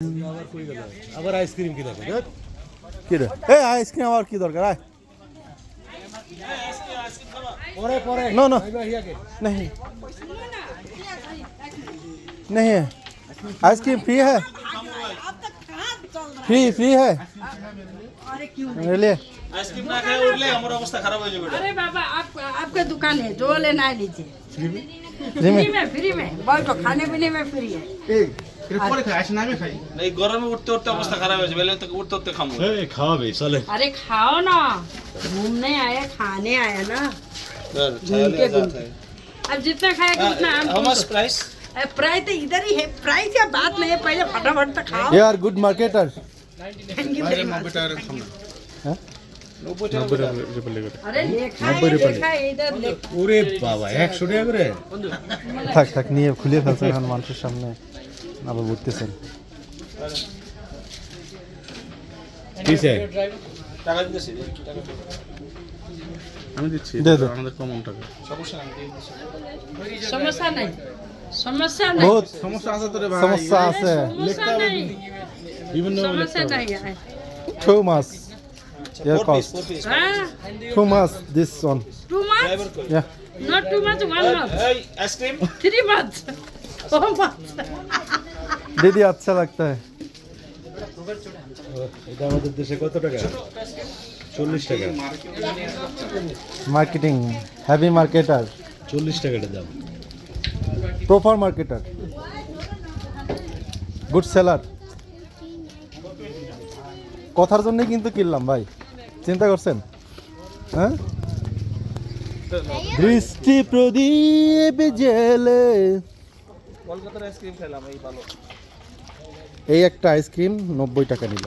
আবার আইসক্রিম কি দেখো কি রে এই আইসক্রিম আবার কি দরকার আয় পরে পরে नो नो नहीं नहीं है आइसक्रीम फ्री है फ्री फ्री है मेरे लिए आइसक्रीम ना खाए उड़ले हमारा अवस्था खराब हो जाएगा। अरे बाबा आपका दुकान है जो लेना है लीजिए फ्री में बहुत तो खाने पीने में फ्री है नहीं गरम में उठते उठते अवस्था खराब हो जाए पहले तक उठते उठते खाऊंगा। খাওয়াবে চলে अरे खाओ ना घूमने आए खाने आया ना अब जितना खाएगा उतना हाउ मच प्राइस? प्राइस तो इधर ही है प्राइस या बात नहीं है पहले फटाफट तो खाओ ये आर गुड मार्केटर अरे देखा है इधर ওরে বাবা 100 টাকা করে থাক থাক নিয়ে খুলে ফেলছে এখন মানুষের সামনে আবার ঘুরতেছেন কিসে টাকা দিতেছি টাকা আমি দিচ্ছি দে দে আমাদের কমন টাকা সমস্যা নাই समस्या नहीं समस्या नहीं বহুত সমস্যা আছে তো রে ভাই সমস্যা আছে समस्या नहीं বিভিন্ন समस्या नहीं है too much your cost four piece हाँ too much this one too much driver को yeah not too much one much a ice cream 3 मच 4 मच दीदी अच्छा लगता है এটা আমাদের দেশে কত টাকা 40 টাকা मार्केटिंग हैवी मार्केटर 40 টাকাটা দাম प्रॉपर मार्केटर गुड सेलर কথার জন্য কিন্তু কিনলাম ভাই চিন্তা করছেন হ্যাঁ বৃষ্টি প্রদীপ জেলে কলকাতার আইসক্রিম খেলাম এই ভালো এই একটা আইসক্রিম 90 টাকা নিল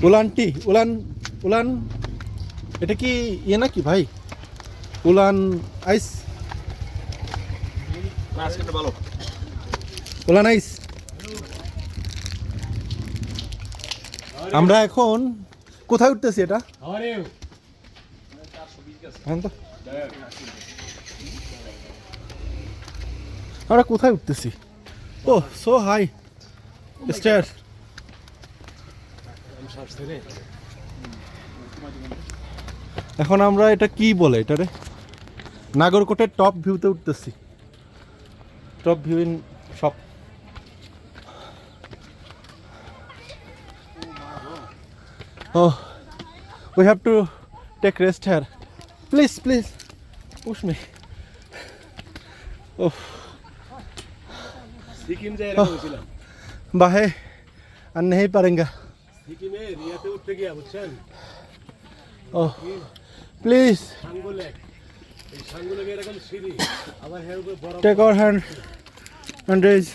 উলানটি উলান উলান এটা কি ইয়ে নাকি ভাই উলান আইস না আইসক্রিমটা ভালো উলান আইস আমরা এখন কোথায় উঠতেছি এটা এখন তো আমরা কোথায় উঠতেছি ও সো হাই স্টার এখন আমরা এটা কি বলে এটারে নাগরকোটের টপ ভিউতে উঠতেছি top view in shop Oh, we have to take rest here. Please, please, push me. Oh, Sikkim যায় এরকম ছিলাম बाहे আর नहीं पारेंगे. সিকিমে রিয়াতে উঠতে গিয়া বুঝছেন Oh, please সাঙ্গুলে এই সাঙ্গুলে এরকম সিঁড়ি আবার এর উপরে বড় take our hand and raise.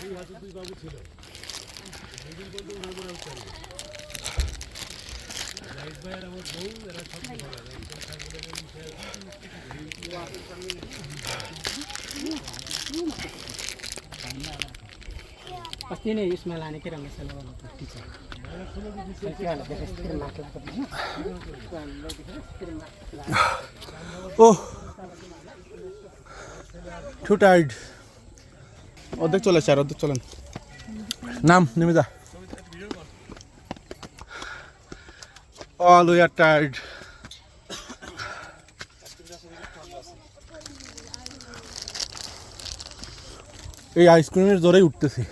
पति ने इसमें लाने के रंग मसाला वाला टीचर Oh, too tired. অর্ধেক চলে স্যার অর্ধেক চলেন নাম নেমে যা all we are tired. এই আইসক্রিমের জোরেই উঠতেছি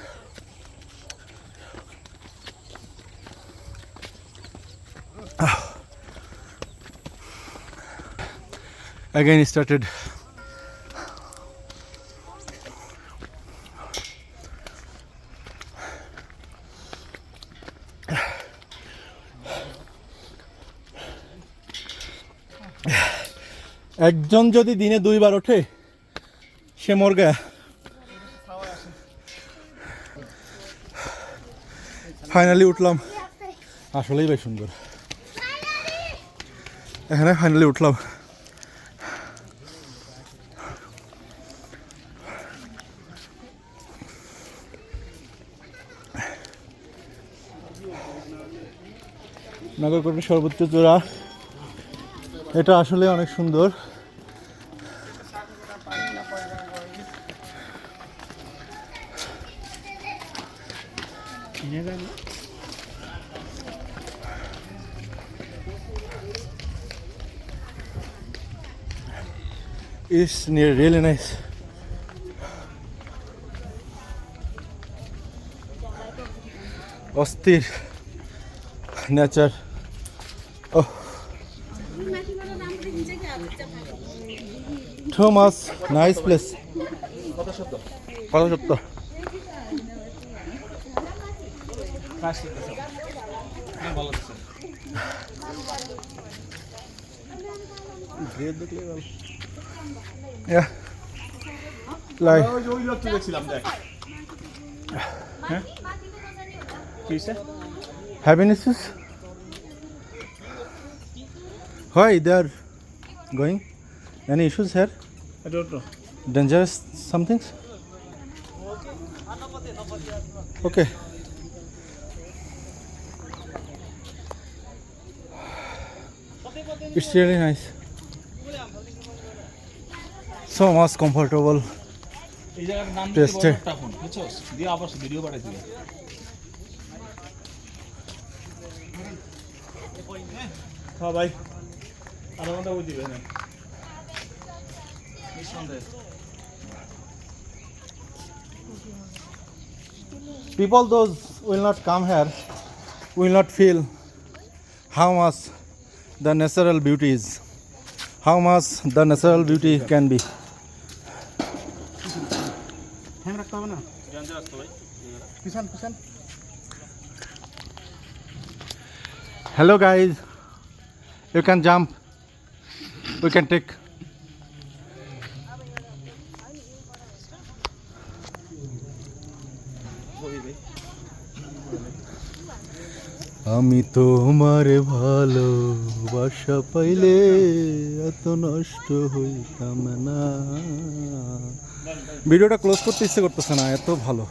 again started একজন যদি দিনে 2 বার ওঠে সে মর গয়া ফাইনালি উঠলাম আসলেই বেশ সুন্দর এখানে ফাইনালি উঠলাম নাগরকোটের সর্বোচ্চ চূড়া এটা আসলে অনেক সুন্দর It's near really nice. অস্থির nature. Oh. Thomas, nice place. কত শব্দ কত সত্য? কাজ শিখতেছে ভালো লাগছে Yeah. Like ওই লোকটা দেখছিলাম দেখ হ্যাঁ কি হইছে having issues? Why they are going? Any issues here? I don't know. Dangerous something? Okay. It's really nice. So much comfortable. এই জায়গাটার নাম Test দিতে it. বড় টাফন বুঝছস দিয়ে আবার ভিডিও বানাইছিল হ্যাঁ ভাই আধা ঘন্টা বুঝ দিবে না নিঃসন্দেহে People those will not come here will not feel how much the natural beauty is, how much the natural beauty can be. Hello guys, you can jump, we can take. আমি তোমার ভালোবাসা পাইলে এত নষ্ট হইতাম না। ভিডিওটা ক্লোজ করতে ইচ্ছে করতেছে না, এত ভালো।